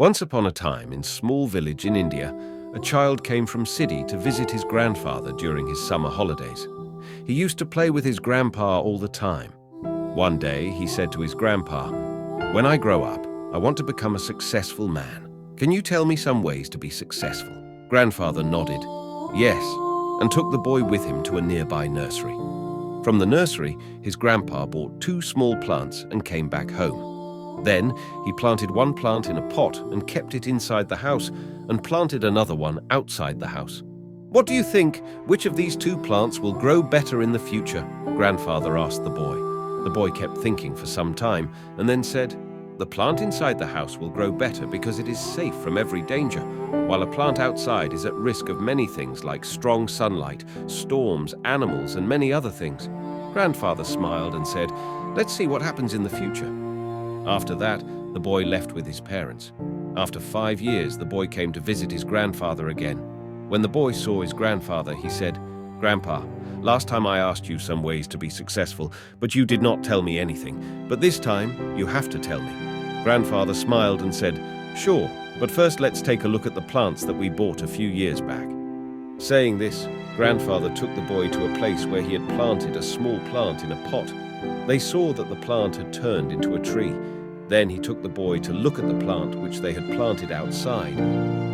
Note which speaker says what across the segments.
Speaker 1: Once upon a time, in small village in India, a child came from city to visit his grandfather during his summer holidays. He used to play with his grandpa all the time. One day, he said to his grandpa, "When I grow up, I want to become a successful man. Can you tell me some ways to be successful?" Grandfather nodded, "Yes," and took the boy with him to a nearby nursery. From the nursery, his grandpa bought 2 small plants and came back home. Then, he planted one plant in a pot and kept it inside the house and planted another one outside the house. "What do you think? Which of these 2 plants will grow better in the future?" Grandfather asked the boy. The boy kept thinking for some time and then said, "The plant inside the house will grow better because it is safe from every danger, while a plant outside is at risk of many things like strong sunlight, storms, animals, and many other things." Grandfather smiled and said, "Let's see what happens in the future." After that, the boy left with his parents. After 5 years, the boy came to visit his grandfather again. When the boy saw his grandfather, he said, "Grandpa, last time I asked you some ways to be successful, but you did not tell me anything. But this time, you have to tell me." Grandfather smiled and said, "Sure, but first let's take a look at the plants that we bought a few years back." Saying this, Grandfather took the boy to a place where he had planted a small plant in a pot. They saw that the plant had turned into a tree. Then he took the boy to look at the plant which they had planted outside.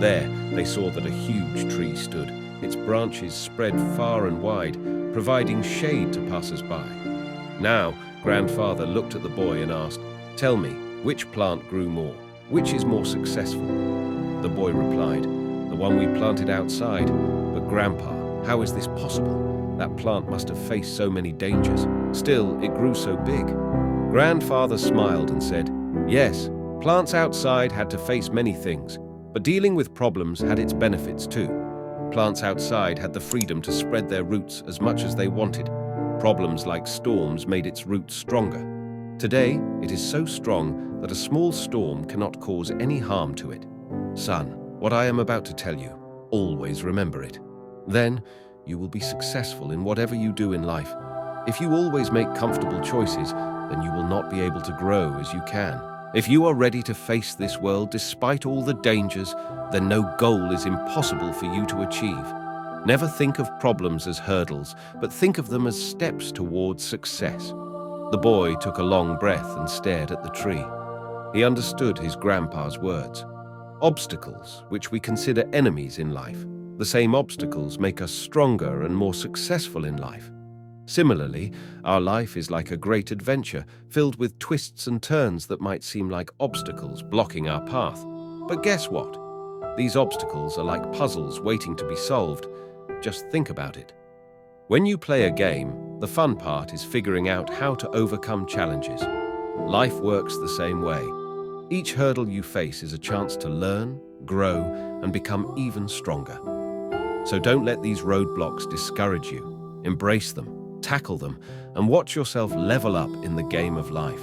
Speaker 1: There, they saw that a huge tree stood. Its branches spread far and wide, providing shade to passers-by. Now, Grandfather looked at the boy and asked, "Tell me, which plant grew more? Which is more successful?" The boy replied, "The one we planted outside. But Grandpa, how is this possible? That plant must have faced so many dangers. Still, it grew so big." Grandfather smiled and said, "Yes, plants outside had to face many things, but dealing with problems had its benefits too. Plants outside had the freedom to spread their roots as much as they wanted. Problems like storms made its roots stronger. Today, it is so strong that a small storm cannot cause any harm to it. Son, what I am about to tell you, always remember it. Then, you will be successful in whatever you do in life. If you always make comfortable choices, then you will not be able to grow as you can. If you are ready to face this world despite all the dangers, then no goal is impossible for you to achieve. Never think of problems as hurdles, but think of them as steps towards success." The boy took a long breath and stared at the tree. He understood his grandpa's words. Obstacles, which we consider enemies in life, the same obstacles make us stronger and more successful in life. Similarly, our life is like a great adventure, filled with twists and turns that might seem like obstacles blocking our path. But guess what? These obstacles are like puzzles waiting to be solved. Just think about it. When you play a game, the fun part is figuring out how to overcome challenges. Life works the same way. Each hurdle you face is a chance to learn, grow, and become even stronger. So don't let these roadblocks discourage you. Embrace them, tackle them, and watch yourself level up in the game of life.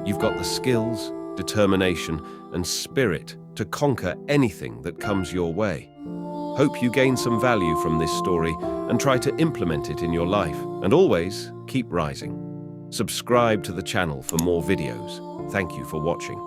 Speaker 1: You've got the skills, determination, and spirit to conquer anything that comes your way. Hope you gain some value from this story and try to implement it in your life. And always, keep rising. Subscribe to the channel for more videos. Thank you for watching.